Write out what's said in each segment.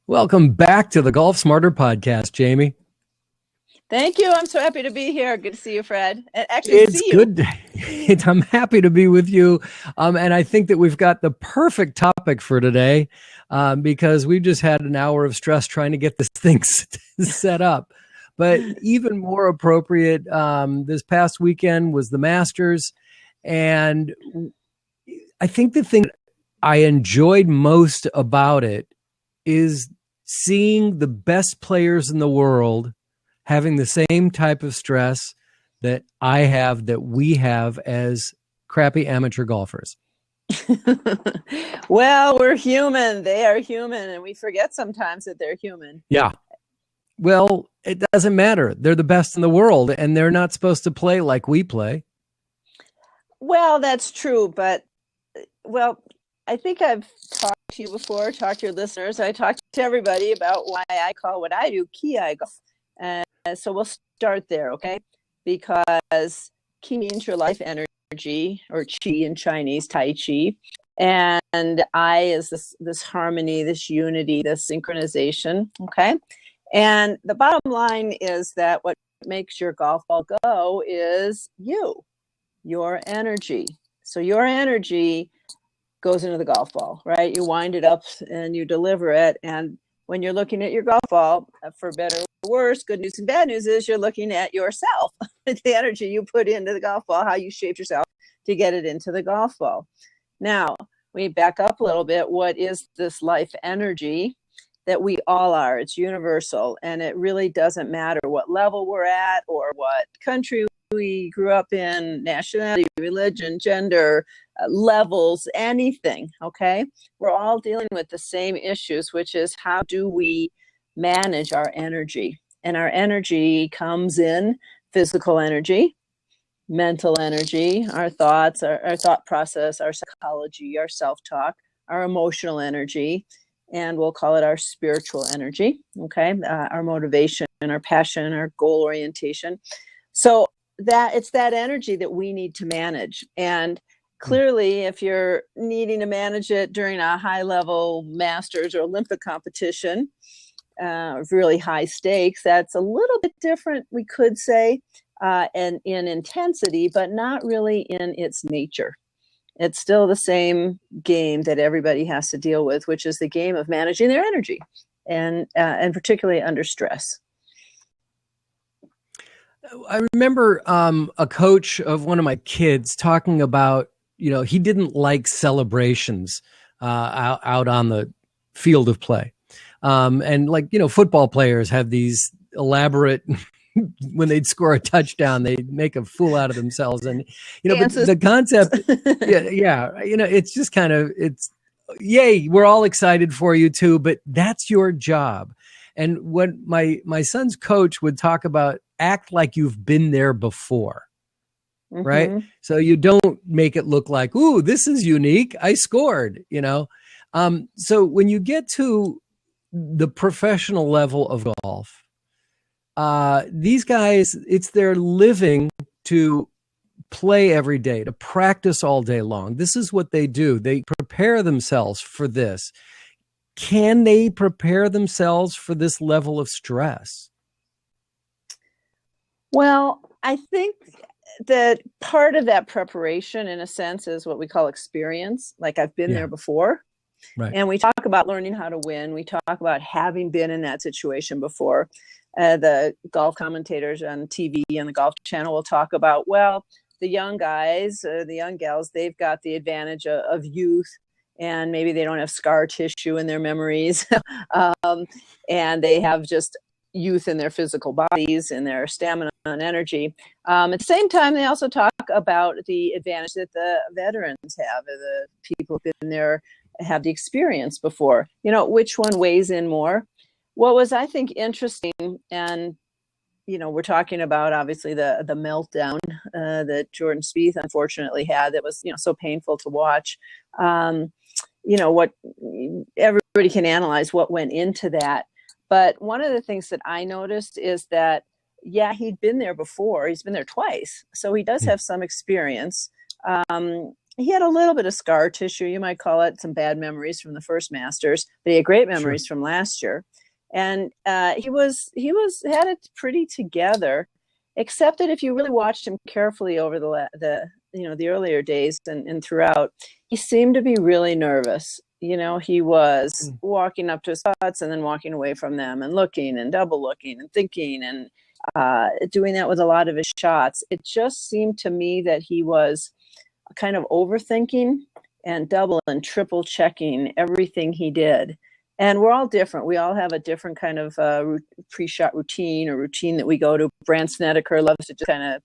Welcome back to the Golf Smarter podcast, Jamie. Thank you. I'm so happy to be here. Good to see you, Fred. And actually, It's good. I'm happy to be with you. And I think that we've got the perfect topic for today because we've just had an hour of stress trying to get this thing set up. But even more appropriate, this past weekend was the Masters. And I think the thing I enjoyed most about it is seeing the best players in the world having the same type of stress that I have, that we have as crappy amateur golfers. Well, we're human. They are human. And we forget sometimes that they're human. Yeah. Well, it doesn't matter. They're the best in the world and they're not supposed to play like we play. Well, that's true. But, I think I've talked to you before, talked to your listeners. I talked to everybody about why I call what I do Ki golf. So we'll start there, okay? Because Ki means your life energy, or Chi in Chinese, Tai Chi. And I is this harmony, this unity, this synchronization, okay? And the bottom line is that what makes your golf ball go is your energy. So your energy goes into the golf ball, right? You wind it up and you deliver it. And when you're looking at your golf ball, for better or worse, good news and bad news is you're looking at yourself, the energy you put into the golf ball, how you shaped yourself to get it into the golf ball. Now, we back up a little bit. What is this life energy that we all are? It's universal, and it really doesn't matter what level we're at or what country we grew up in, nationality, religion, gender, levels, anything, okay? We're all dealing with the same issues, which is how do we manage our energy? And our energy comes in physical energy, mental energy, our thoughts, our thought process, our psychology, our self-talk, our emotional energy, and we'll call it our spiritual energy, okay? Our motivation, our passion, our goal orientation. So that it's that energy that we need to manage. And clearly, if you're needing to manage it during a high-level Masters or Olympic competition, really high stakes, that's a little bit different, we could say, and in intensity, but not really in its nature. It's still the same game that everybody has to deal with, which is the game of managing their energy, and particularly under stress. I remember a coach of one of my kids talking about, he didn't like celebrations out on the field of play. And football players have these elaborate, when they'd score a touchdown, they'd make a fool out of themselves. And, but the concept, it's just kind of, it's, yay, we're all excited for you too, but that's your job. And what my son's coach would talk about, act like you've been there before, right? So you don't make it look like, ooh, this is unique, I scored, So when you get to the professional level of golf, these guys, it's their living to play every day, to practice all day long. This is what they do. They prepare themselves for this. Can they prepare themselves for this level of stress? Well, I think that part of that preparation, in a sense, is what we call experience. Like, I've been there before. Right. And we talk about learning how to win. We talk about having been in that situation before. The golf commentators on TV and the Golf Channel will talk about, the young guys, the young gals, they've got the advantage of youth, and maybe they don't have scar tissue in their memories. And they have just youth in their physical bodies and their stamina and energy. At the same time, they also talk about the advantage that the veterans have, the people who've been there, have the experience before. Which one weighs in more? What was, I think, interesting, and we're talking about obviously the meltdown that Jordan Spieth unfortunately had, that was so painful to watch. What everybody can analyze what went into that. But one of the things that I noticed is that, he'd been there before. He's been there twice. So he does have some experience. he had a little bit of scar tissue, you might call it, some bad memories from the first Masters, but he had great memories from last year. And he had it pretty together, except that if you really watched him carefully over the earlier days and throughout, he seemed to be really nervous. He was walking up to his putts and then walking away from them and looking and double looking and thinking and doing that with a lot of his shots. It just seemed to me that he was kind of overthinking and double and triple checking everything he did. And we're all different. We all have a different kind of pre-shot routine or routine that we go to. Brandt Snedeker loves to just kind of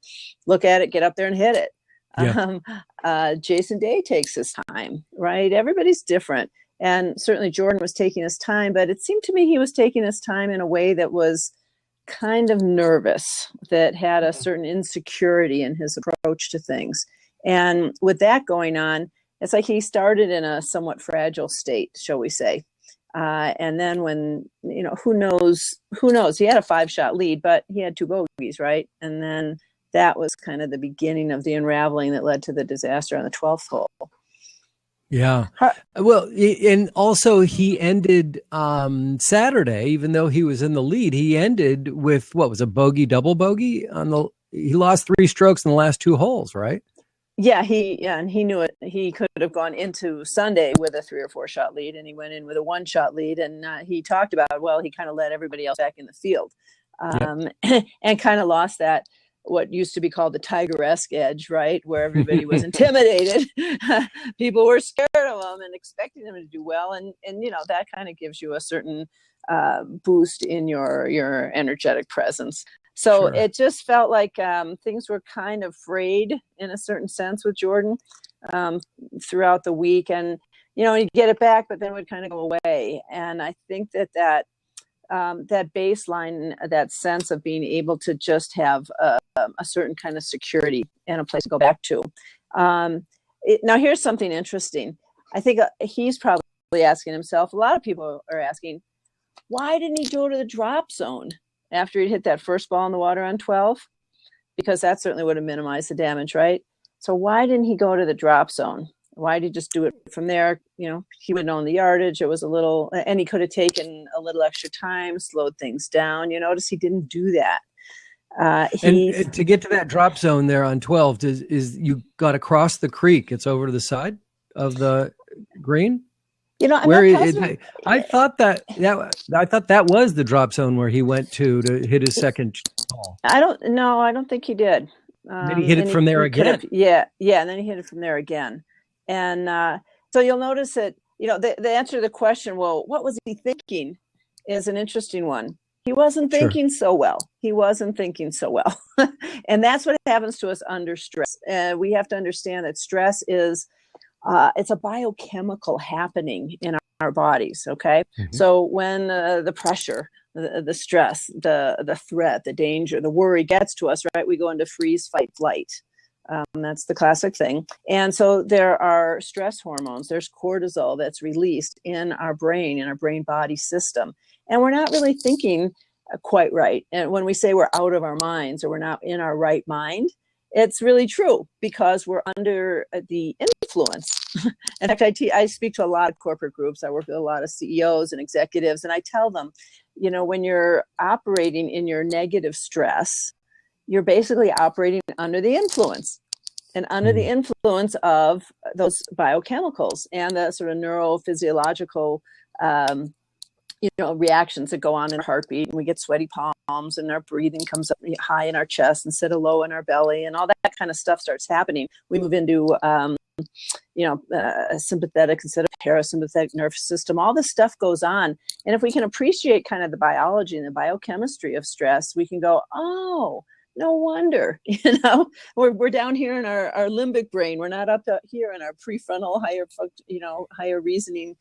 look at it, get up there and hit it. Yeah. Jason Day takes his time, right? Everybody's different. And certainly Jordan was taking his time, but it seemed to me he was taking his time in a way that was kind of nervous, that had a certain insecurity in his approach to things. And with that going on, it's like he started in a somewhat fragile state, shall we say. And then when, who knows, he had a 5-shot lead, but he had 2 bogeys, right? And then that was kind of the beginning of the unraveling that led to the disaster on the 12th hole. Yeah. Well, and also he ended Saturday, even though he was in the lead, he ended with what was a bogey, double bogey he lost 3 strokes in the last 2 holes, right? Yeah, and he knew it. He could have gone into Sunday with a 3 or 4 shot lead, and he went in with a 1-shot lead. And he talked about, he kind of let everybody else back in the field, and kind of lost that, what used to be called the Tiger-esque edge, right? Where everybody was intimidated. People were scared of him and expecting him to do well. And that kind of gives you a certain boost in your energetic presence. So It just felt like things were kind of frayed in a certain sense with Jordan throughout the week. And, he'd get it back, but then it would kind of go away. And I think that baseline, that sense of being able to just have a certain kind of security and a place to go back to. Now, here's something interesting. I think he's probably asking himself, a lot of people are asking, why didn't he go to the drop zone after he'd hit that first ball in the water on 12? Because that certainly would have minimized the damage, right? So why didn't he go to the drop zone? Why did he just do it from there? He would have known the yardage. It was a little, and he could have taken a little extra time, slowed things down. You notice he didn't do that. And to get to that drop zone there on 12, is you got to cross the creek. It's over to the side of the green. I thought that was the drop zone where he went to hit his second ball. I don't think he did. Then he hit it from there again. And then he hit it from there again. And so you'll notice that, the answer to the question, well, what was he thinking, is an interesting one. He wasn't thinking so well. And that's what happens to us under stress. We have to understand that stress is, it's a biochemical happening in our bodies. Okay. Mm-hmm. So when the pressure, the stress, the threat, the danger, the worry gets to us, right, we go into freeze, fight, flight. That's the classic thing. And so there are stress hormones. There's cortisol that's released in our brain body system. And we're not really thinking quite right. And when we say we're out of our minds or we're not in our right mind, it's really true, because we're under the influence. In fact, I speak to a lot of corporate groups. I work with a lot of CEOs and executives, and I tell them, when you're operating in your negative stress, you're basically operating under the influence. And under the influence of those biochemicals and the sort of neurophysiological reactions that go on in our heartbeat, and we get sweaty palms and our breathing comes up high in our chest instead of low in our belly, and all that kind of stuff starts happening. We move into sympathetic instead of parasympathetic nervous system. All this stuff goes on. And if we can appreciate kind of the biology and the biochemistry of stress, we can go, oh, no wonder, we're down here in our limbic brain. We're not up here in our prefrontal, higher reasoning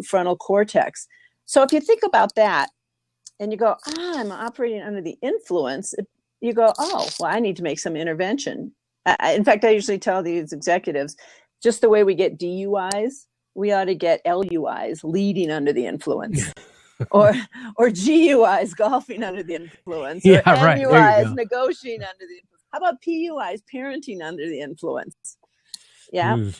frontal cortex. So if you think about that and you go, I'm operating under the influence, you go, oh, well, I need to make some intervention. In fact, I usually tell these executives, just the way we get DUIs, we ought to get LUIs, leading under the influence. or GUIs, golfing under the influence, or MUIs, negotiating under the influence. How about PUIs, parenting under the influence? Yeah.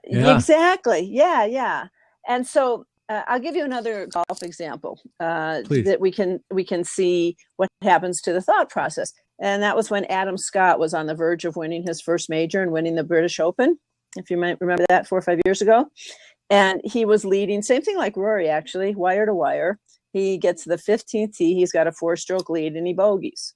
Yeah. Exactly. Yeah. Yeah. And so I'll give you another golf example Please. that we can see what happens to the thought process. And that was when Adam Scott was on the verge of winning his first major and winning the British Open, if you might remember that 4 or 5 years ago. And he was leading, same thing like Rory, actually, wire to wire. He gets to the 15th tee. He's got a 4-stroke lead and he bogeys.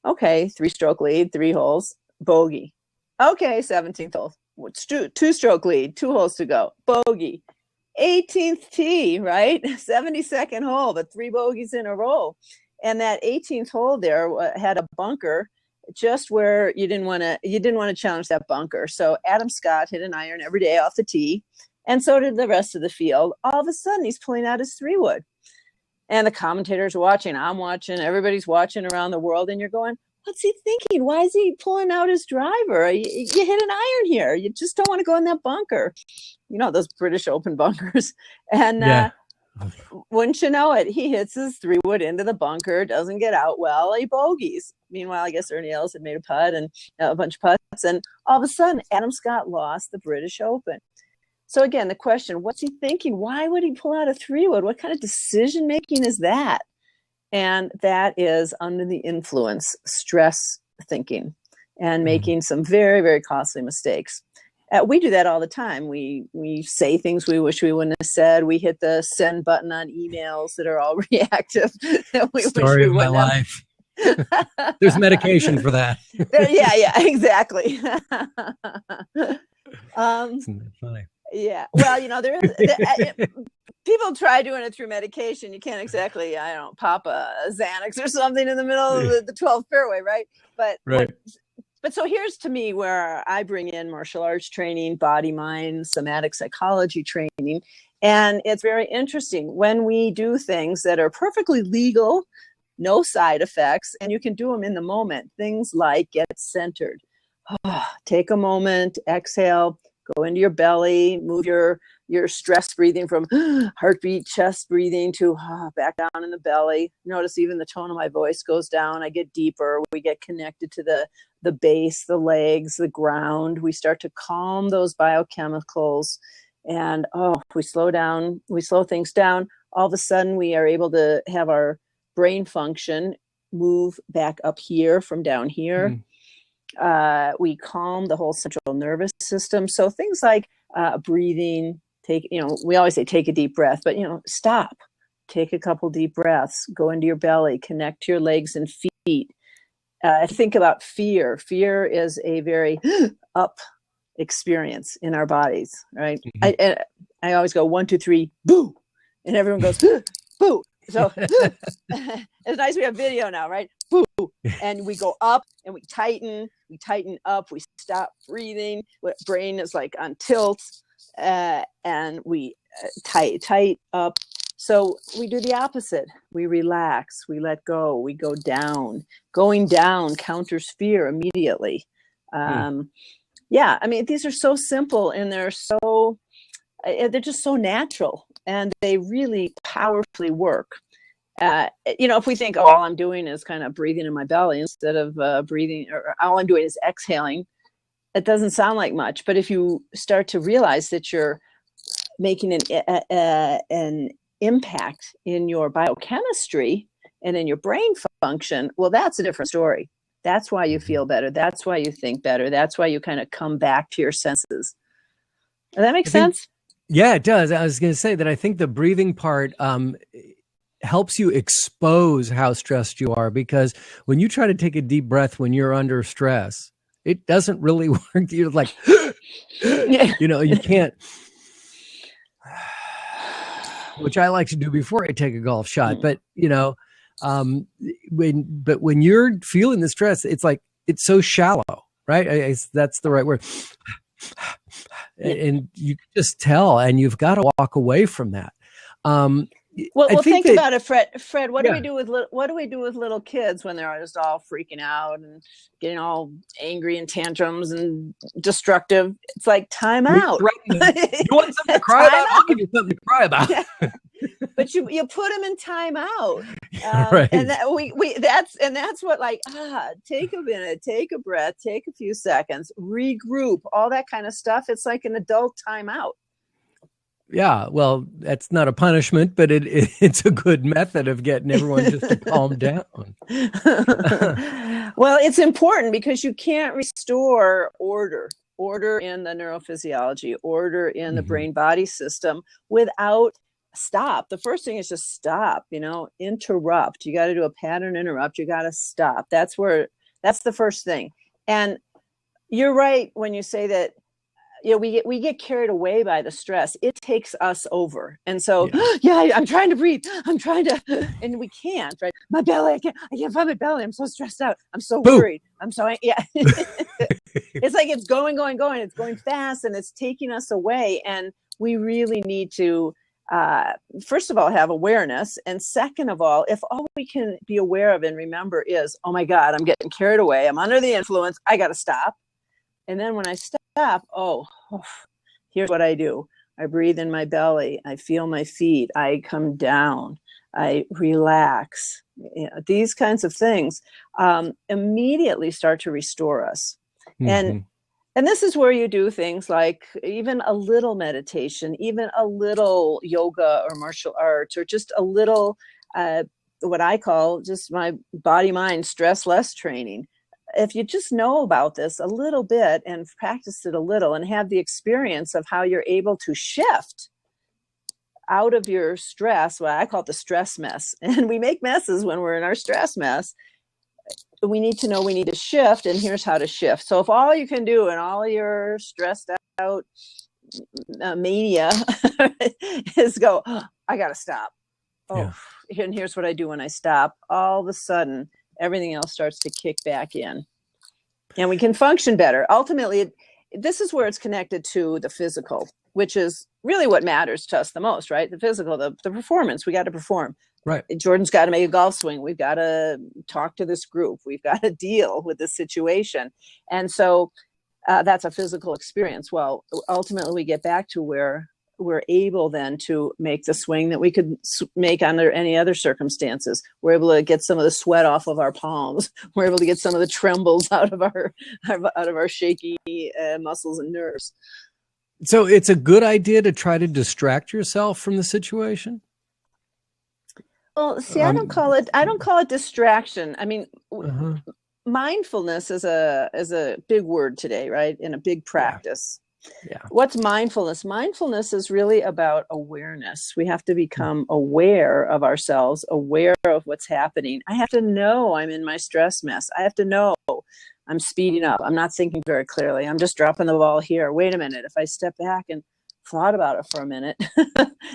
Okay, 3-stroke lead, 3 holes, bogey. Okay, 17th hole, 2-stroke lead, 2 holes to go, bogey. 18th tee, right? 72nd hole, but 3 bogeys in a row. And that 18th hole there had a bunker just where you didn't want to challenge that bunker. So Adam Scott hit an iron every day off the tee, and so did the rest of the field. All of a sudden, he's pulling out his 3-wood. And the commentators are watching, I'm watching, everybody's watching around the world, and you're going, what's he thinking? Why is he pulling out his driver? You hit an iron here. You just don't want to go in that bunker. You know, those British Open bunkers. And wouldn't you know it, he hits his 3-wood into the bunker, doesn't get out well, he bogeys. Meanwhile, I guess Ernie Els had made a putt and a bunch of putts. And all of a sudden, Adam Scott lost the British Open. So again, the question, what's he thinking? Why would he pull out a 3-wood? What kind of decision making is that? And that is under the influence, stress thinking, and making some very, very costly mistakes. We do that all the time. We say things we wish we wouldn't have said. We hit the send button on emails that are all reactive. That we Story wish we of my life. There's medication for that. Yeah, exactly. Isn't that funny? Yeah. Well, you know, there is. People try doing it through medication. You can't exactly, I don't know, pop a Xanax or something in the middle of the 12th fairway, right? But right. But so here's to me where I bring in martial arts training, body, mind, somatic psychology training. And it's very interesting when we do things that are perfectly legal, no side effects, and you can do them in the moment. Things like get centered. Take a moment, exhale, go into your belly, move your stress breathing from heartbeat, chest breathing to back down in the belly. Notice even the tone of my voice goes down. I get deeper. We get connected to the base, the legs, the ground. We start to calm those biochemicals. And we slow down, we slow things down. All of a sudden, we are able to have our brain function move back up here from down here. We calm the whole central nervous system. So things like breathing, we always say take a deep breath, but stop, take a couple deep breaths, go into your belly, connect to your legs and feet. Think about fear. Fear is a very up experience in our bodies, right? Mm-hmm. I always go 1, 2, 3, boo, and everyone goes boo. So it's nice we have video now, right? Boo, and we go up and we tighten up, we stop breathing, brain is like on tilt, and we tight up. So we do the opposite. We relax, we let go, we go down. Going down counters fear immediately. Yeah, I mean, these are so simple and they're just so natural and they really powerfully work. If we think, all I'm doing is kind of breathing in my belly instead of breathing, or all I'm doing is exhaling, it doesn't sound like much. But if you start to realize that you're making an impact in your biochemistry and in your brain function, well, that's a different story. That's why you feel better. That's why you think better. That's why you kind of come back to your senses. Does that make sense? Yeah, it does. I was going to say that I think the breathing part helps you expose how stressed you are, because when you try to take a deep breath when you're under stress, it doesn't really work. You're like, you can't, which I like to do before I take a golf shot. But, when you're feeling the stress, it's like, it's so shallow, right? That's the right word. And you can just tell, and you've got to walk away from that. Well, think about it, Fred. What do we do with little kids when they're just all freaking out and getting all angry and tantrums and destructive? It's like time out. You want something to cry about? I'll give you something to cry about. but you put them in timeout. Right. And that's what, like, take a minute, take a breath, take a few seconds, regroup, all that kind of stuff. It's like an adult timeout. Yeah, well, that's not a punishment, but it's a good method of getting everyone just to calm down. Well, it's important because you can't restore order in the neurophysiology, order in the brain-body system without stop. The first thing is just stop, interrupt. You got to do a pattern interrupt. You got to stop. That's the first thing. And you're right when you say that, we get carried away by the stress. It takes us over. And so, I'm trying to breathe. And we can't, right? My belly, I can't find my belly. I'm so stressed out. I'm so worried. I'm so, it's like it's going. It's going fast and it's taking us away. And we really need to, first of all, have awareness. And second of all, if all we can be aware of and remember is, oh my God, I'm getting carried away. I'm under the influence. I got to stop. And then when I stop, here's what I do. I breathe in my belly. I feel my feet. I come down. I relax. These kinds of things immediately start to restore us. And this is where you do things like even a little meditation, even a little yoga or martial arts, or just a little, what I call just my body-mind stress less training. If you just know about this a little bit and practice it a little and have the experience of how you're able to shift out of your stress, well, I call it the stress mess. And we make messes when we're in our stress mess. We need to know we need to shift, and here's how to shift. So if all you can do and all your stressed out mania is go, I got to stop. And here's what I do when I stop. All of a sudden, everything else starts to kick back in and we can function better. Ultimately, this is where it's connected to the physical, which is really what matters to us the most, right? The physical, the performance. We got to perform. Right. Jordan's got to make a golf swing. We've got to talk to this group. We've got to deal with this situation. And so that's a physical experience. Well, ultimately, we get back to where we're able then to make the swing that we could make under any other circumstances. We're able to get some of the sweat off of our palms. We're able to get some of the trembles out of our shaky muscles and nerves. So it's a good idea to try to distract yourself from the situation? Well, see, I don't call it distraction. I mean, mindfulness is a big word today, right? And a big practice. Yeah. What's mindfulness? Mindfulness is really about awareness. We have to become aware of ourselves, aware of what's happening. I have to know I'm in my stress mess. I have to know I'm speeding up. I'm not thinking very clearly. I'm just dropping the ball here. Wait a minute. If I step back and thought about it for a minute,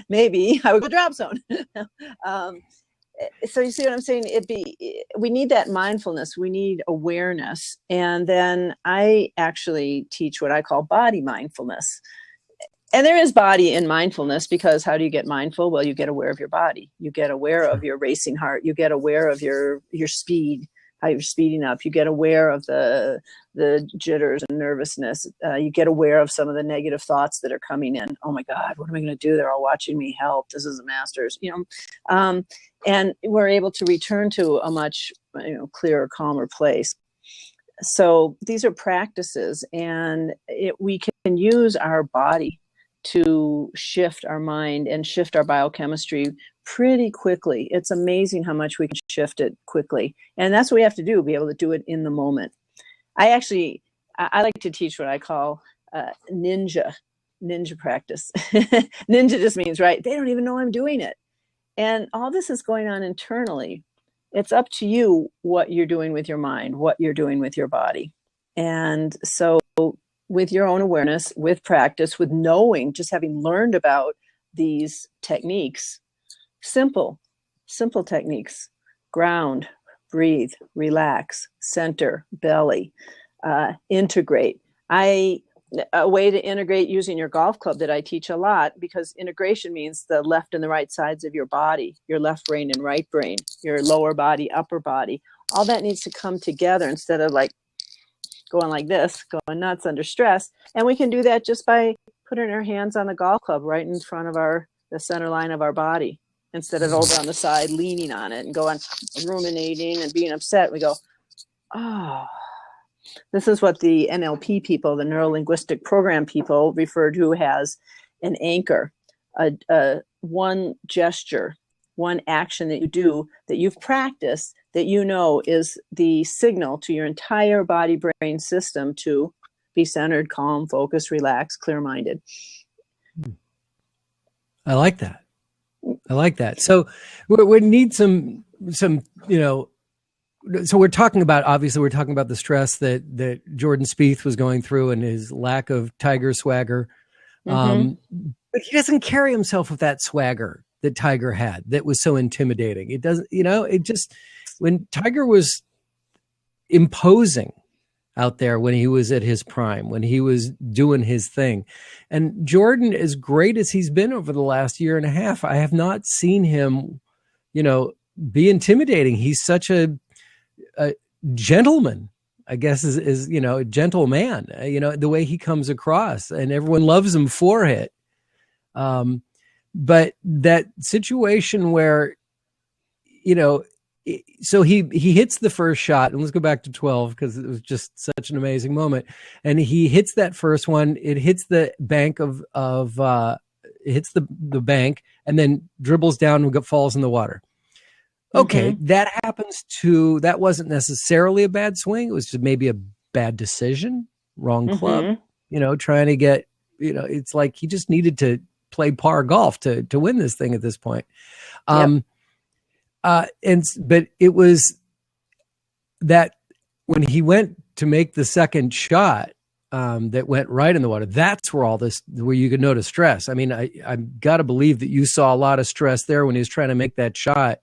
maybe I would go drop zone. So you see what I'm saying? We need that mindfulness. We need awareness. And then I actually teach what I call body mindfulness. And there is body in mindfulness, because how do you get mindful? Well, you get aware of your body. You get aware of your racing heart. You get aware of your speed, how you're speeding up. You get aware of the jitters and nervousness. You get aware of some of the negative thoughts that are coming in. Oh my God, what am I going to do? They're all watching me. Help. This is a Masters, and we're able to return to a much, clearer, calmer place. So these are practices, and we can use our body to shift our mind and shift our biochemistry pretty quickly. It's amazing how much we can shift it quickly. And that's what we have to do, be able to do it in the moment. I like to teach what I call ninja practice. Ninja just means, right, they don't even know I'm doing it. And all this is going on internally. It's up to you what you're doing with your mind, what you're doing with your body. And so with your own awareness, with practice, with knowing, just having learned about these techniques, simple techniques: ground, breathe, relax, center, belly, integrate. A way to integrate using your golf club that I teach a lot, because integration means the left and the right sides of your body, your left brain and right brain, your lower body, upper body. All that needs to come together instead of like going like this, going nuts under stress. And we can do that just by putting our hands on the golf club right in front of the center line of our body. instead of over on the side leaning on it and going ruminating and being upset. We go, oh, this is what the NLP people, the neuro-linguistic program people, refer to as an anchor, one gesture, one action that you do that you've practiced that you know is the signal to your entire body brain system to be centered, calm, focused, relaxed, clear-minded. I like that. I like that. So we need some, you know, so we're talking about the stress that Jordan Spieth was going through and his lack of Tiger swagger. But he doesn't carry himself with that swagger that Tiger had that was so intimidating. It doesn't, you know, it just, when Tiger was imposing out there, when he was at his prime, when he was doing his thing, and Jordan, as great as he's been over the last year and a half, I have not seen him, you know, be intimidating. He's such a gentleman, I guess, is, you know, a gentle man, you know, the way he comes across, and everyone loves him for it. But that situation where, you know, so he hits the first shot, and let's go back to 12 because it was just such an amazing moment. And he hits that first one. It hits the bank it hits the bank and then dribbles down and falls in the water. Okay, that happens to, that wasn't necessarily a bad swing. It was just maybe a bad decision, wrong club, you know, trying to get, you know, it's like he just needed to play par golf to win this thing at this point. But it was that when he went to make the second shot, that went right in the water, that's where where you could notice stress. I mean, I've got to believe that you saw a lot of stress there when he was trying to make that shot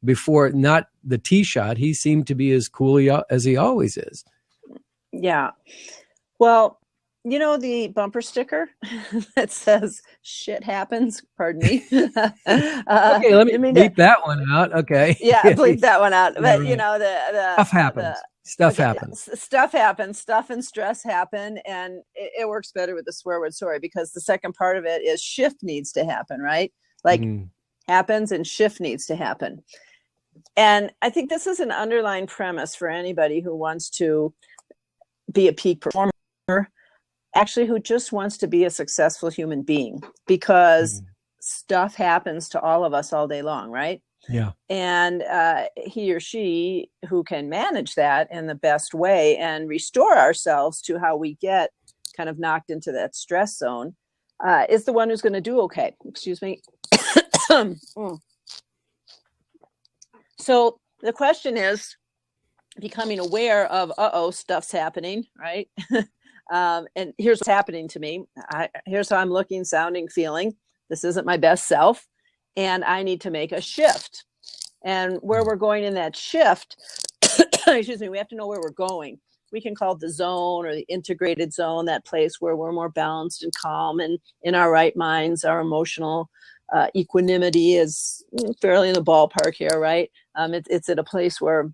before, not the tee shot. He seemed to be as cool as he always is. Yeah. Well, you know, the bumper sticker that says shit happens, pardon me. Okay, let me bleep that one out. Okay. Yeah, bleep that one out. But you know, the stuff happens. Stuff happens. Stuff happens. Stuff and stress happen. And it works better with the swear word sorry, because the second part of it is shift needs to happen, right? Like happens and shift needs to happen. And I think this is an underlying premise for anybody who wants to be a peak performer, actually who just wants to be a successful human being, because stuff happens to all of us all day long, right? Yeah. And he or she who can manage that in the best way and restore ourselves to how we get kind of knocked into that stress zone is the one who's going to do okay. Excuse me. So the question is becoming aware of, stuff's happening, right? And here's what's happening to me. Here's how I'm looking, sounding, feeling. This isn't my best self. And I need to make a shift. And where we're going in that shift, excuse me, we have to know where we're going. We can call it the zone or the integrated zone, that place where we're more balanced and calm and in our right minds. Our emotional equanimity is fairly in the ballpark here, right? It's at a place where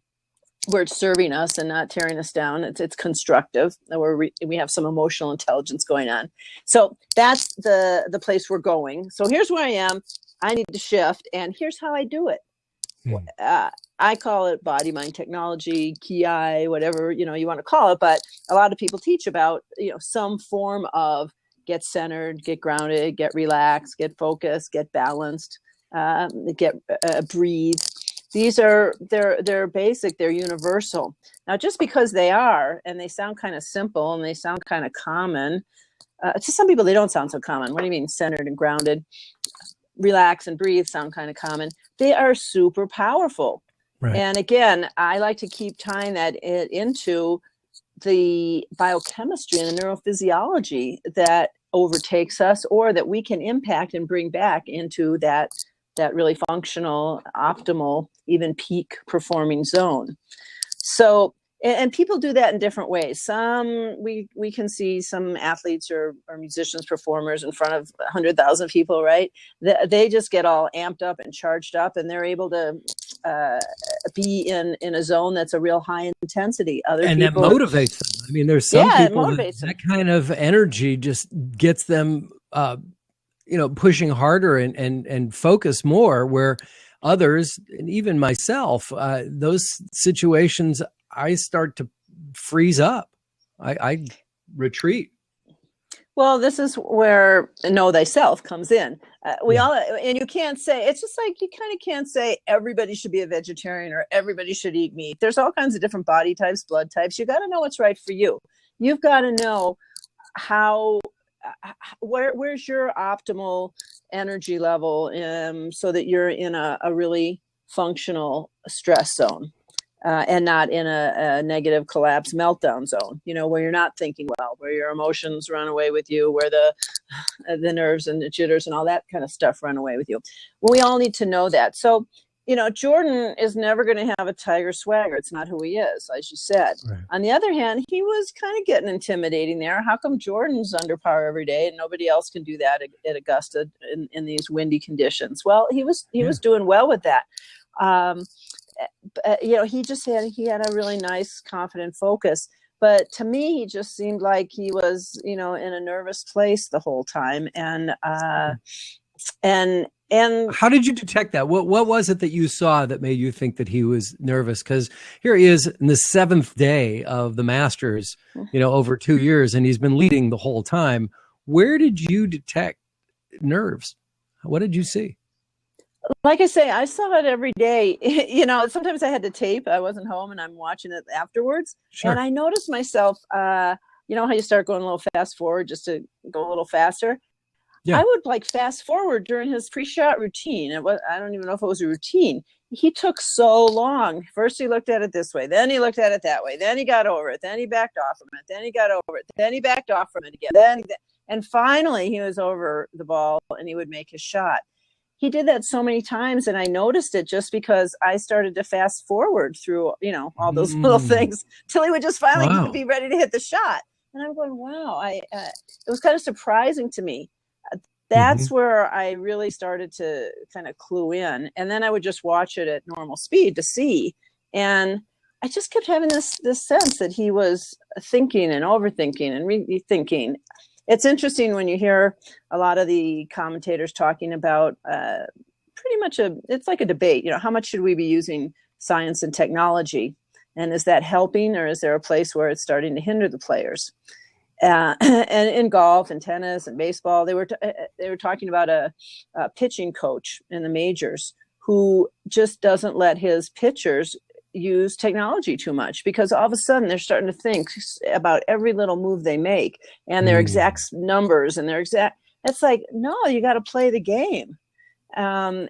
it's serving us and not tearing us down. It's constructive. We have some emotional intelligence going on. So that's the place we're going. So here's where I am. I need to shift, and here's how I do it. I call it body mind technology, ki, whatever you want to call it. But a lot of people teach about some form of get centered, get grounded, get relaxed, get focused, get balanced, breathe. These they're basic, they're universal. Now, just because they are, and they sound kind of simple and they sound kind of common, to some people they don't sound so common. What do you mean centered and grounded? Relax and breathe sound kind of common. They are super powerful. Right. And again, I like to keep tying that into the biochemistry and the neurophysiology that overtakes us, or that we can impact and bring back into that really functional, optimal, even peak performing zone. So, and people do that in different ways. Some, we can see some athletes or musicians, performers in front of 100,000 people, right? They just get all amped up and charged up, and they're able to be in a zone that's a real high intensity. And people, that motivates them. I mean, there's some people that kind of energy just gets them pushing harder and focus more, where others, and even myself, those situations, I start to freeze up. I retreat. Well, this is where know thyself comes in. We Yeah. all, and you can't say, it's just like, you kind of can't say everybody should be a vegetarian or everybody should eat meat. There's all kinds of different body types, blood types. You got to know what's right for you. You've got to know how, where's your optimal energy level, so that you're in a really functional stress zone. And not in a negative collapse meltdown zone, where you're not thinking well, where your emotions run away with you, where the nerves and the jitters and all that kind of stuff run away with you. Well, we all need to know that. So, Jordan is never going to have a tiger swagger. It's not who he is, as you said. Right. On the other hand, he was kind of getting intimidating there. How come Jordan's under par every day and nobody else can do that at Augusta in these windy conditions? Well, he was doing well with that. He had a really nice, confident focus. But to me, he just seemed like he was, in a nervous place the whole time. And how did you detect that? What was it that you saw that made you think that he was nervous? Because here he is in the 7th day of the Masters, over 2 years, and he's been leading the whole time. Where did you detect nerves? What did you see? Like I say, I saw it every day. Sometimes I had to tape. I wasn't home and I'm watching it afterwards. Sure. And I noticed myself, how you start going a little fast forward just to go a little faster. Yeah. I would fast forward during his pre-shot routine. I don't even know if it was a routine. He took so long. First he looked at it this way, then he looked at it that way, then he got over it, then he backed off from it, then he got over it, then he backed off from it again. And finally he was over the ball and he would make his shot. He did that so many times, and I noticed it just because I started to fast forward through, all those little things till he would just finally be ready to hit the shot. And I'm going, wow, it was kind of surprising to me. That's where I really started to kind of clue in. And then I would just watch it at normal speed to see. And I just kept having this sense that he was thinking and overthinking and rethinking. It's interesting when you hear a lot of the commentators talking about pretty much it's like a debate, how much should we be using science and technology? And is that helping, or is there a place where it's starting to hinder the players? And in golf and tennis and baseball, they were talking about a pitching coach in the majors who just doesn't let his pitchers use technology too much, because all of a sudden they're starting to think about every little move they make and their exact numbers and it's like, no, you got to play the game. And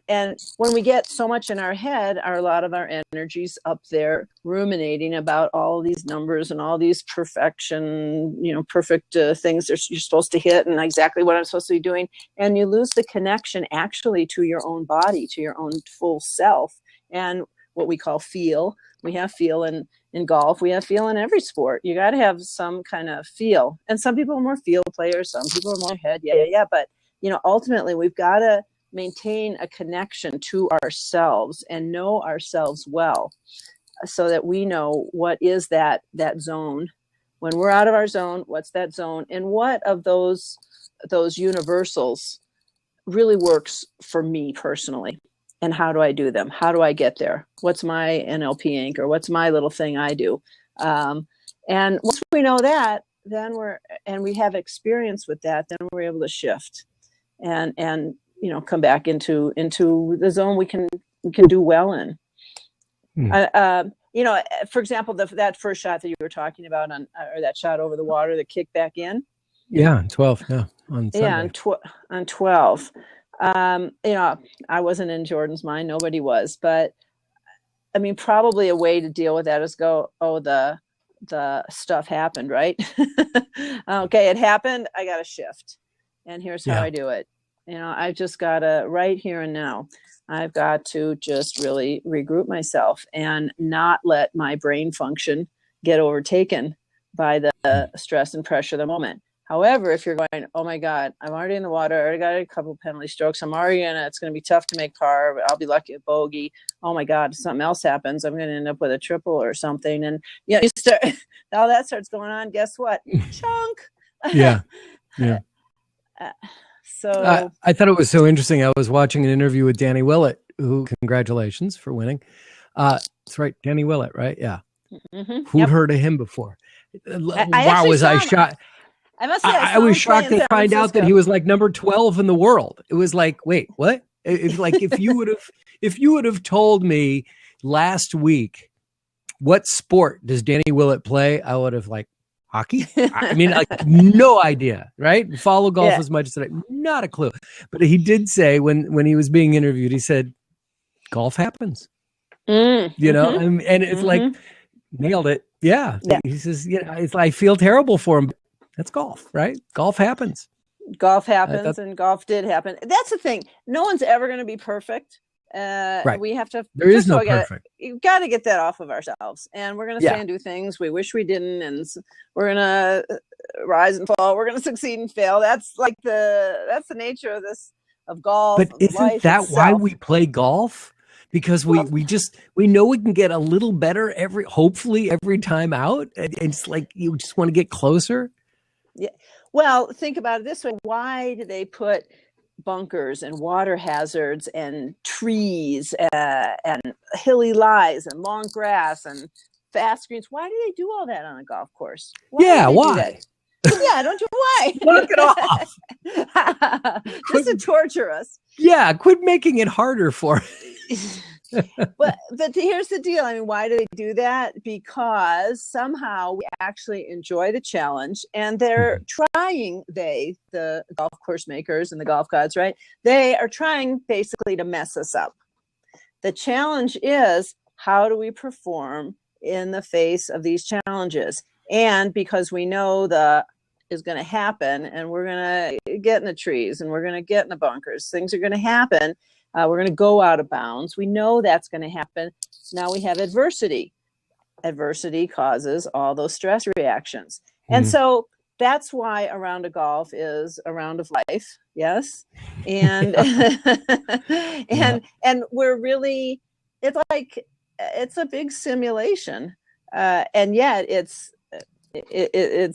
when we get so much in our head, a lot of our energy's up there ruminating about all these numbers and all these perfect things you're supposed to hit and exactly what I'm supposed to be doing. And you lose the connection actually to your own body, to your own full self. And what we call feel. We have feel in golf. We have feel in every sport. You got to have some kind of feel. And some people are more feel players. Some people are more head. Yeah. But, ultimately we've got to maintain a connection to ourselves and know ourselves well, so that we know what is that zone. When we're out of our zone, what's that zone? And what of those universals really works for me personally? And how do I do them? How do I get there? What's my NLP anchor? What's my little thing I do? And once we know that, then we have experience with that, then we're able to shift and come back into the zone we can do well in. For example, that first shot that you were talking about or that shot over the water, the kick back in. Yeah, 12. Yeah, on Sunday. Yeah, on 12. I wasn't in Jordan's mind. Nobody was, but I mean, probably a way to deal with that is go, oh, the stuff happened, right? Okay, it happened. I got to shift, and here's how I do it. I've just got to right here and now. I've got to just really regroup myself and not let my brain function get overtaken by the stress and pressure of the moment. However, if you're going, oh my God, I'm already in the water, I already got a couple of penalty strokes, it's going to be tough to make par, but I'll be lucky at bogey. Oh my God, if something else happens, I'm going to end up with a triple or something. And you start, all that starts going on. Guess what? Chunk. Yeah. So I thought it was so interesting. I was watching an interview with Danny Willett, who, congratulations for winning. That's right, Danny Willett, right? Yeah. Who'd yep. heard of him before? I Was I shocked? I must say, I was shocked to find out that he was like number 12 in the world. It was like, wait, what? If you would have told me last week, what sport does Danny Willett play? I would have like, hockey? I mean, like no idea, right? Follow golf as much as not a clue. But he did say when he was being interviewed, he said, golf happens. And it's like, nailed it. Yeah. He says, I feel terrible for him. That's golf, right? Golf happens. Golf happens, and golf did happen. That's the thing. No one's ever going to be perfect. Right. We have to. There is no perfect. You've got to get that off of ourselves, and we're going to say and do things we wish we didn't, and we're going to rise and fall. We're going to succeed and fail. That's the nature of golf. But isn't that why we play golf? Because we know we can get a little better hopefully every time out. And it's like you just want to get closer. Yeah. Well, think about it this way. Why do they put bunkers and water hazards and trees and hilly lies and long grass and fast greens? Why do they do all that on a golf course? Why? Yeah, don't you? Why? Knock it off. Just to torture us. Yeah, quit making it harder for us. but here's the deal. I mean, why do they do that? Because somehow we actually enjoy the challenge, and they're trying, the golf course makers and the golf gods, right? They are trying basically to mess us up. The challenge is, how do we perform in the face of these challenges? And because we know is going to happen, and we're going to get in the trees, and we're going to get in the bunkers, things are going to happen. We're going to go out of bounds. We know that's going to happen. Now we have adversity. Adversity causes all those stress reactions. And so that's why a round of golf is a round of life. Yes. And, and we're really, it's a big simulation. And yet it's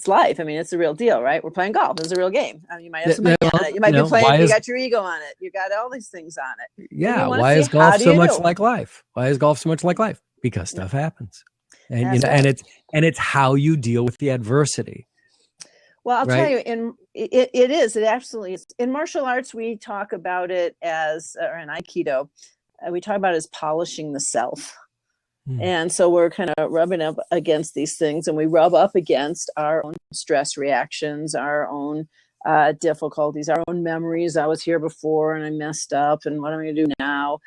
life. I mean, it's the real deal, right? We're playing golf. It's a real game. I mean, you might have some money on it. You might be playing. You got your ego on it. You got all these things on it. Yeah. Why is golf so much like life? Why is golf so much like life? Because stuff happens, and and it's how you deal with the adversity. Well, I'll tell you, it absolutely is. In martial arts, we talk about it as, or in Aikido, we talk about it as polishing the self. And so we're kind of rubbing up against these things, and we rub up against our own stress reactions, our own difficulties, our own memories. I was here before and I messed up, and what am I going to do now?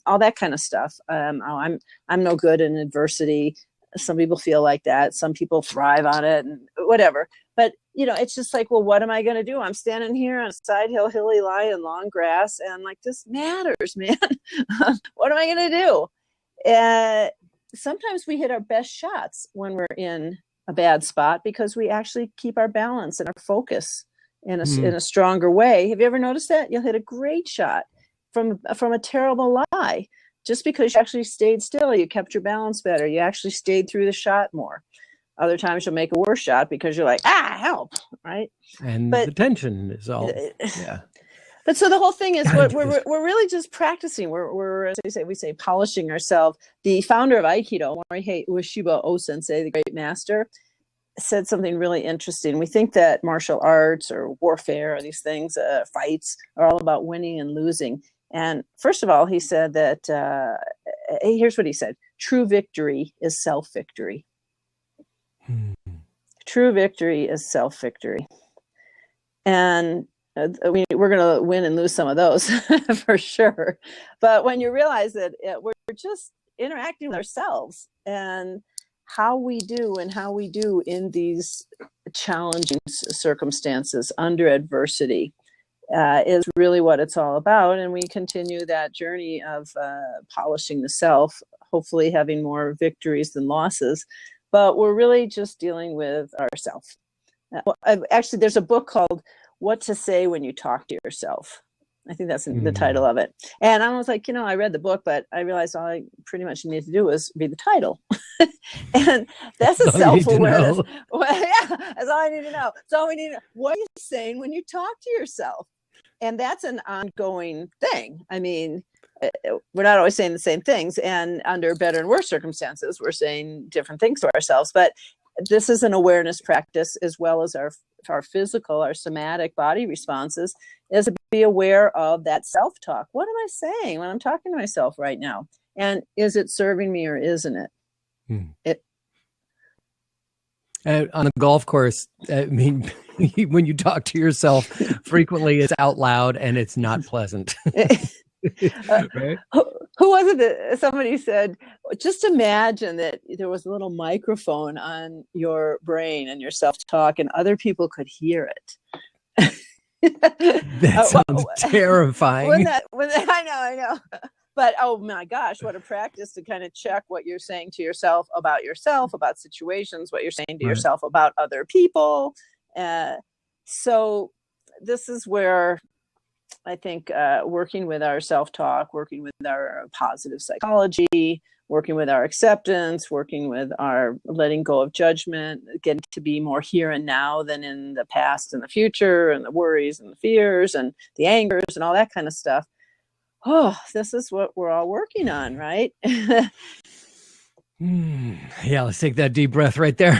All that kind of stuff. I'm no good in adversity. Some people feel like that. Some people thrive on it and whatever. But, it's just like, well, what am I going to do? I'm standing here on a side hill, hilly lie in long grass, and like, this matters, man. What am I going to do? Sometimes we hit our best shots when we're in a bad spot because we actually keep our balance and our focus in a stronger way. Have you ever noticed that? You'll hit a great shot from a terrible lie just because you actually stayed still. You kept your balance better. You actually stayed through the shot more. Other times you'll make a worse shot because you're like, help, right? And the tension is all, yeah. But so the whole thing is we're really just practicing. We're as we say polishing ourselves. The founder of Aikido, Morihei Ueshiba Sensei, the great master, said something really interesting. We think that martial arts or warfare or these things, fights, are all about winning and losing. And first of all, he said that here's what he said: true victory is self-victory. True victory is self-victory, and we're going to win and lose some of those for sure. But when you realize that we're just interacting with ourselves and how we do in these challenging circumstances under adversity is really what it's all about. And we continue that journey of polishing the self, hopefully having more victories than losses. But we're really just dealing with ourselves. Actually, there's a book called What to Say When You Talk to Yourself. I think that's the title of it. And I was like, I read the book, but I realized all I pretty much needed to do was read the title. And that's a self-awareness. Well, yeah, that's all I need to know. That's all we need to know. What are you saying when you talk to yourself? And that's an ongoing thing. I mean, we're not always saying the same things, and under better and worse circumstances, we're saying different things to ourselves. But this is an awareness practice, as well as our physical, our somatic body responses, is to be aware of that self-talk. What am I saying when I'm talking to myself right now? And is it serving me or isn't it? On a golf course, I mean, when you talk to yourself, frequently it's out loud and it's not pleasant. Right? Who was it that somebody said, just imagine that there was a little microphone on your brain and your self-talk and other people could hear it. That sounds terrifying. I know. But oh my gosh, what a practice to kind of check what you're saying to yourself, about situations, what you're saying to yourself about other people. So this is where I think working with our self-talk, working with our positive psychology, working with our acceptance, working with our letting go of judgment, getting to be more here and now than in the past and the future, and the worries and the fears and the angers and all that kind of stuff. Oh, this is what we're all working on, right? Yeah, let's take that deep breath right there.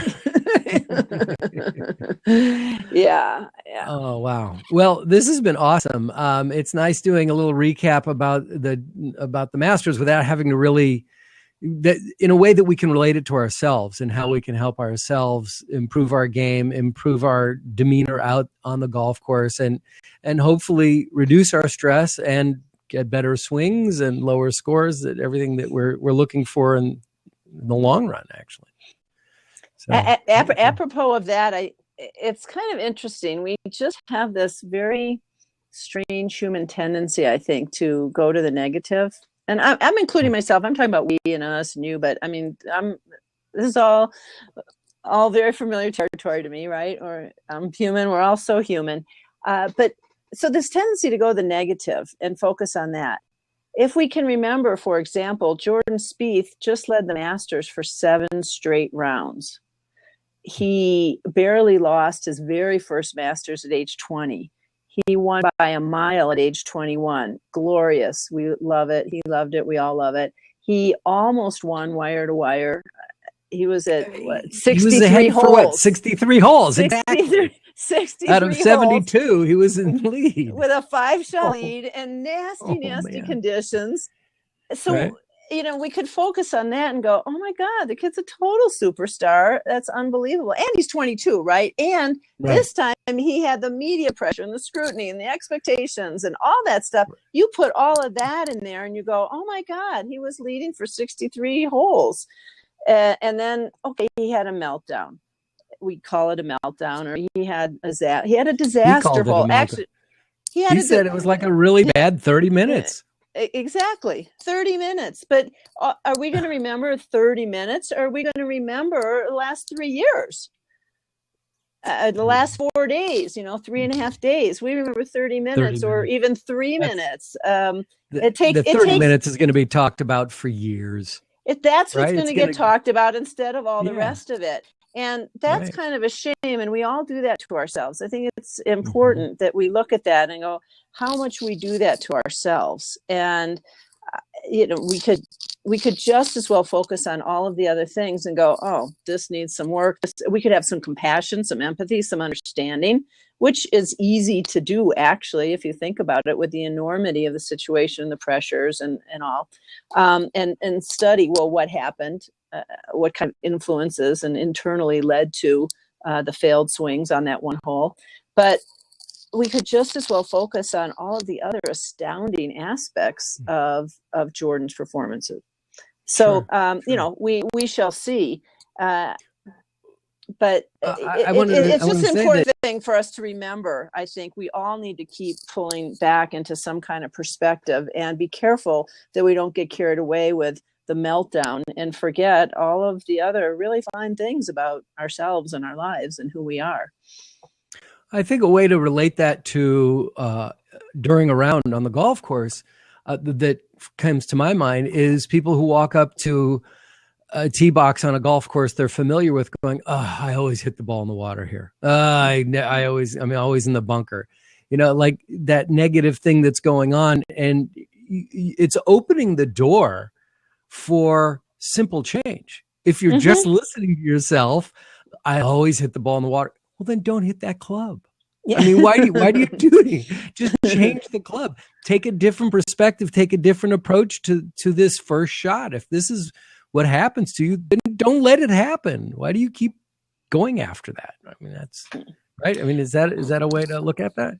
Yeah. Oh, wow. Well, this has been awesome. It's nice doing a little recap about the Masters without having to really, in a way that we can relate it to ourselves and how we can help ourselves improve our game, improve our demeanor out on the golf course, and hopefully reduce our stress and get better swings and lower scores, that everything that we're looking for in the long run, actually. So, apropos of that, it's kind of interesting. We just have this very strange human tendency, I think, to go to the negative. And I'm including myself. I'm talking about we and us and you, but I mean, this is all very familiar territory to me, right? Or I'm human. We're all so human. But so this tendency to go the negative and focus on that. If we can remember, for example, Jordan Spieth just led the Masters for 7 straight rounds. He barely lost his very first Masters at age 20. He won by a mile at age 21. Glorious. We love it. He loved it. We all love it. He almost won wire to wire. He was at 63 holes. For what? 63 holes. Exactly. 63 out of 72, he was in the lead with a 5-shot lead and nasty conditions. So, right. We could focus on that and go, oh my God, the kid's a total superstar. That's unbelievable. And he's 22, right? And this time he had the media pressure and the scrutiny and the expectations and all that stuff. You put all of that in there and you go, oh my God, he was leading for 63 holes. And then, he had a meltdown. We call it a meltdown, or he had a disaster hole. Actually, he said it was like a really bad 30 minutes. Exactly. 30 minutes. But are we going to remember 30 minutes, or are we going to remember the last 3 years? The last 4 days, 3.5 days. We remember 30 minutes or even 3 minutes. The 30 minutes is going to be talked about for years. That's what's going to get talked about instead of all the rest of it. And that's kind of a shame. And we all do that to ourselves. I think it's important that we look at that and go, how much we do that to ourselves. And, we could just as well focus on all of the other things and go, oh, this needs some work. We could have some compassion, some empathy, some understanding, which is easy to do, actually, if you think about it, with the enormity of the situation, the pressures and all, and study, well, what happened, what kind of influences and internally led to the failed swings on that one hole. But we could just as well focus on all of the other astounding aspects of Jordan's performances. So, we shall see. But it's just an important thing for us to remember. I think we all need to keep pulling back into some kind of perspective and be careful that we don't get carried away with the meltdown and forget all of the other really fine things about ourselves and our lives and who we are. I think a way to relate that to during a round on the golf course that comes to my mind is people who walk up to a tee box on a golf course they're familiar with, going, I always hit the ball in the water here. I'm always in the bunker. like that negative thing that's going on. And it's opening the door for simple change. If you're just listening to yourself, I always hit the ball in the water. Well, then don't hit that club. Yeah. I mean, why do you do it? Just change the club. Take a different perspective. Take a different approach to this first shot. If this is what happens to you, then don't let it happen. Why do you keep going after that? I mean, that's right. I mean, is that a way to look at that?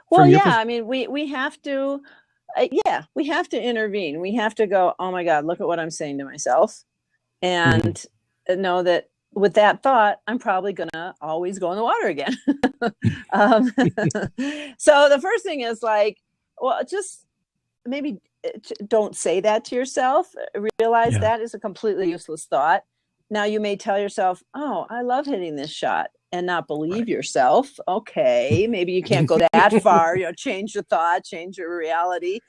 Well, yeah. I mean, we have to. We have to intervene. We have to go, oh my God, look at what I'm saying to myself, and know that with that thought, I'm probably going to always go in the water again. So the first thing is like, well, just maybe don't say that to yourself. Realize that is a completely useless thought. Now you may tell yourself, oh, I love hitting this shot, and not believe yourself. Okay, maybe you can't go that far, change the thought, change your reality.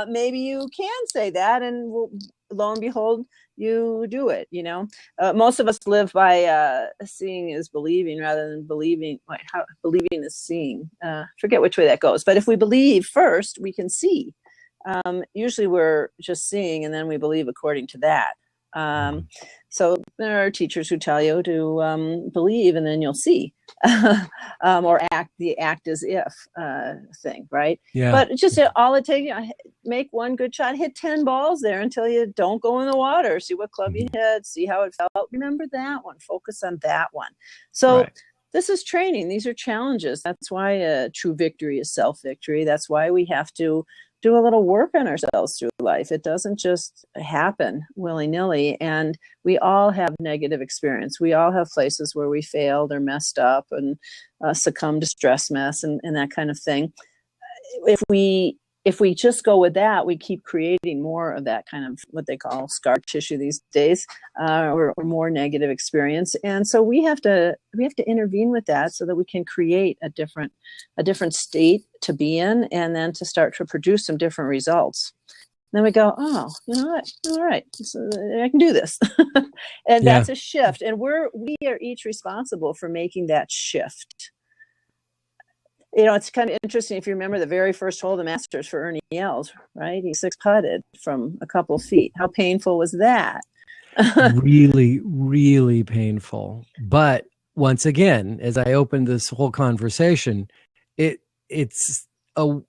Maybe you can say that, and lo and behold, you do it. Most of us live by seeing is believing rather than believing. Believing is seeing. Forget which way that goes. But if we believe first, we can see. Usually we're just seeing, and then we believe according to that. So there are teachers who tell you to believe, and then you'll see, or act as if thing, right? Yeah. But just all it takes, make one good shot, hit 10 balls there until you don't go in the water. See what club you hit, see how it felt. Remember that one. Focus on that one. So this is training. These are challenges. That's why true victory is self-victory. That's why we have to do a little work on ourselves through life. It doesn't just happen willy-nilly. And we all have negative experience. We all have places where we failed or messed up and succumbed to stress mess and that kind of thing. If we just go with that, we keep creating more of that kind of what they call scar tissue these days, or more negative experience. And so we have to intervene with that so that we can create a different state to be in, and then to start to produce some different results. Then we go, oh, you know what? All right, so I can do this. And that's a shift. And we are each responsible for making that shift. It's kind of interesting if you remember the very first hole of the Masters for Ernie Els, right? He 6-putted from a couple of feet. How painful was that? Really, really painful. But once again, as I opened this whole conversation, it's an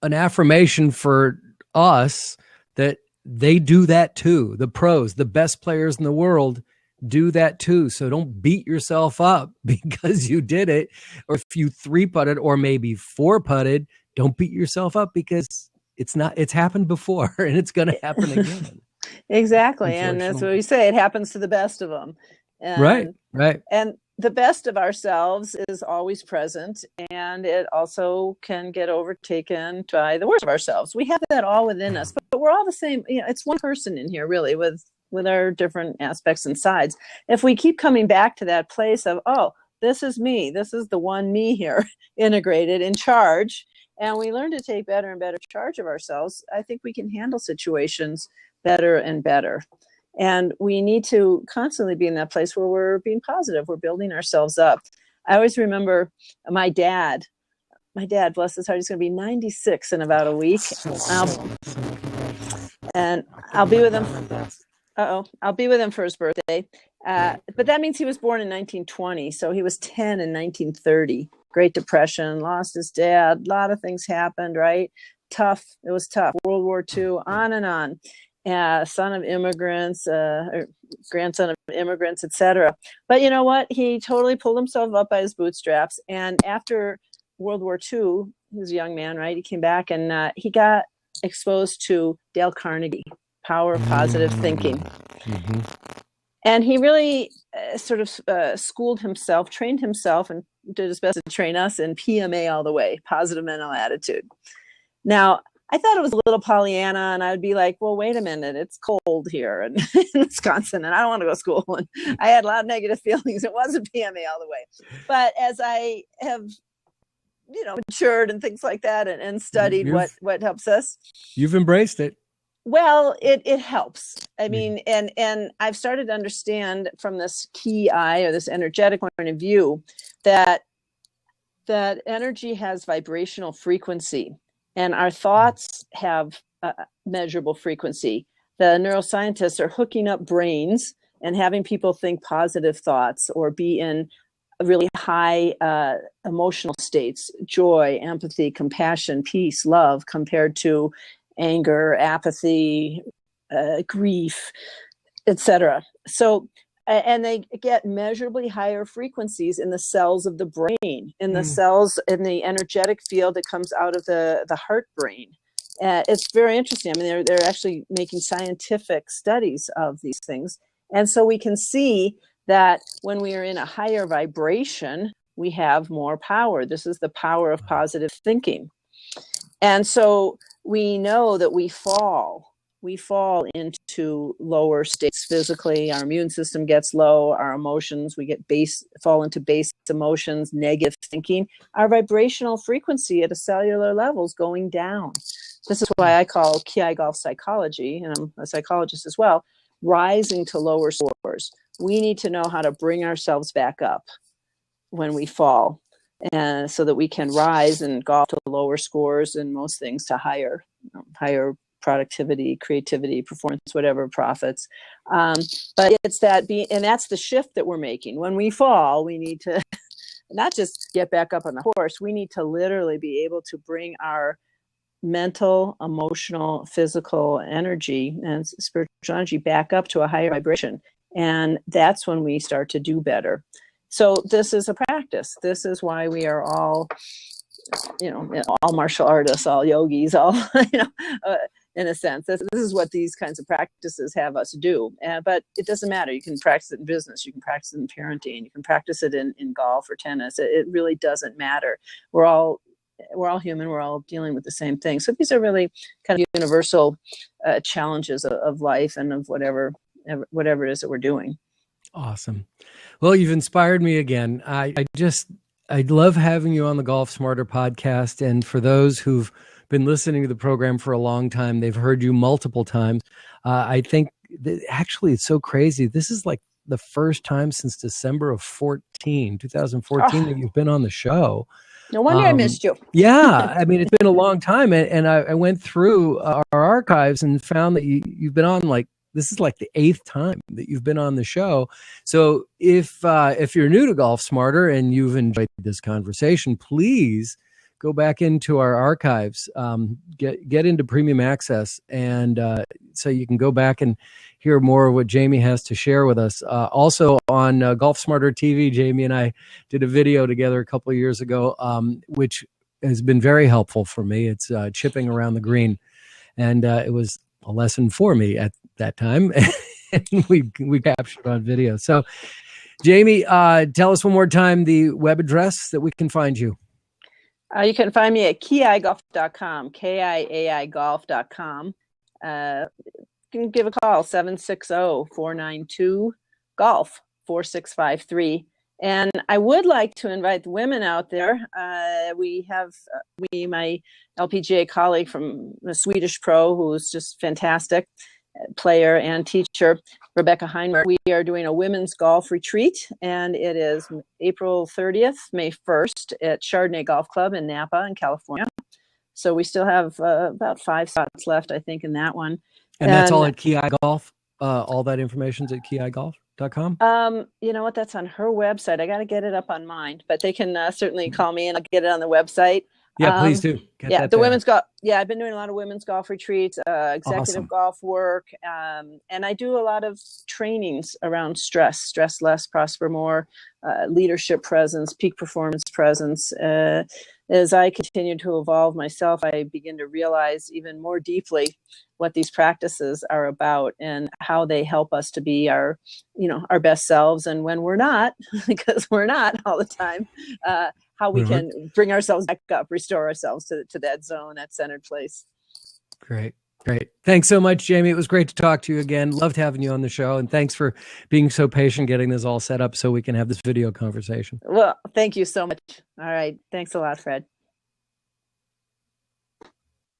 affirmation for us that they do that too. The pros, the best players in the world, do that too. So don't beat yourself up because you did it, or if you 3-putted or maybe 4-putted, don't beat yourself up because it's happened before and it's going to happen again. Exactly. And that's what we say. It happens to the best of them. Right. And the best of ourselves is always present, and it also can get overtaken by the worst of ourselves. We have that all within us, but we're all the same. It's one person in here really with our different aspects and sides. If we keep coming back to that place of, oh, this is me, this is the one me here, integrated, in charge, and we learn to take better and better charge of ourselves, I think we can handle situations better and better. And we need to constantly be in that place where we're being positive, we're building ourselves up. I always remember my dad, bless his heart, he's going to be 96 in about a week. I'll be with him. I'll be with him for his birthday. But that means he was born in 1920. So he was 10 in 1930. Great Depression, lost his dad. A lot of things happened, right? Tough. It was tough. World War II, on and on. Son of immigrants, or grandson of immigrants, etc. But you know what? He totally pulled himself up by his bootstraps. And after World War II, he was a young man, right? He came back and he got exposed to Dale Carnegie, Power of Positive Thinking. Mm-hmm. And he really sort of schooled himself, trained himself, and did his best to train us in PMA all the way, positive mental attitude. Now, I thought it was a little Pollyanna, and I would be like, well, wait a minute, it's cold here in Wisconsin, and I don't want to go to school. And I had a lot of negative feelings. It wasn't PMA all the way. But as I have, matured and things like that and studied what helps us. You've embraced it. Well, it helps. I mean, and I've started to understand from this ki, or this energetic point of view, that that energy has vibrational frequency, and our thoughts have measurable frequency. The neuroscientists are hooking up brains and having people think positive thoughts or be in really high emotional states, joy, empathy, compassion, peace, love, compared to anger, apathy, grief, etc. So, and they get measurably higher frequencies in the cells of the brain, in the cells in the energetic field that comes out of the heart brain. It's very interesting. I mean, they're actually making scientific studies of these things. And so we can see that when we are in a higher vibration, we have more power. This is the power of positive thinking. And so we know that we fall into lower states physically. Our immune system gets low, our emotions, we get fall into base emotions, negative thinking. Our vibrational frequency at a cellular level is going down. This is why I call Ki Golf psychology, and I'm a psychologist as well, rising to lower scores. We need to know how to bring ourselves back up when we fall, and so that we can rise and golf to lower scores and most things to higher productivity, creativity, performance, whatever, profits. But it's and that's the shift that we're making. When we fall, we need to not just get back up on the horse. We need to literally be able to bring our mental, emotional, physical energy and spiritual energy back up to a higher vibration. And that's when we start to do better. So this is a practice. This is why we are all, all martial artists, all yogis, all, in a sense. This is what these kinds of practices have us do. But it doesn't matter. You can practice it in business. You can practice it in parenting. You can practice it in golf or tennis. It really doesn't matter. We're all human. We're all dealing with the same thing. So these are really kind of universal challenges of life and of whatever it is that we're doing. Awesome. Well, you've inspired me again. I love having you on the Golf Smarter podcast. And for those who've been listening to the program for a long time, they've heard you multiple times. I think that actually it's so crazy. This is like the first time since December of 2014 that you've been on the show. No wonder I missed you. Yeah. I mean, it's been a long time. And I went through our archives and found that you've been on this is like the 8th time that you've been on the show. So if you're new to Golf Smarter and you've enjoyed this conversation, please go back into our archives, get into premium access, and so you can go back and hear more of what Jamie has to share with us. Also on Golf Smarter TV, Jamie and I did a video together a couple of years ago, which has been very helpful for me. It's chipping around the green, and it was a lesson for me at that time. And we captured on video. So Jamie, tell us one more time the web address that we can find you. You can find me at kiaigolf.com, kiaigolf.com. You can give a call, 760-492-GOLF, 4653. And I would like to invite the women out there. We have my LPGA colleague from the Swedish pro, who's just fantastic player and teacher, Rebecca Heinberg. We are doing a women's golf retreat, and it is April 30th, May 1st at Chardonnay Golf Club in Napa in California. So we still have about 5 spots left, I think, in that one. And that's all at Ki Golf? All that information's at kiaigolf.com? You know what? That's on her website. I got to get it up on mine, but they can certainly call me and I'll get it on the website. Yeah, please do. Women's golf. Yeah, I've been doing a lot of women's golf retreats, executive golf work, and I do a lot of trainings around stress less, prosper more, leadership presence, peak performance presence. As I continue to evolve myself, I begin to realize even more deeply what these practices are about and how they help us to be our best selves. And when we're not, because we're not all the time, how we can bring ourselves back up, restore ourselves to that zone, that centered place. Great. Thanks so much, Jamie. It was great to talk to you again. Loved having you on the show. And thanks for being so patient, getting this all set up so we can have this video conversation. Well, thank you so much. All right. Thanks a lot, Fred.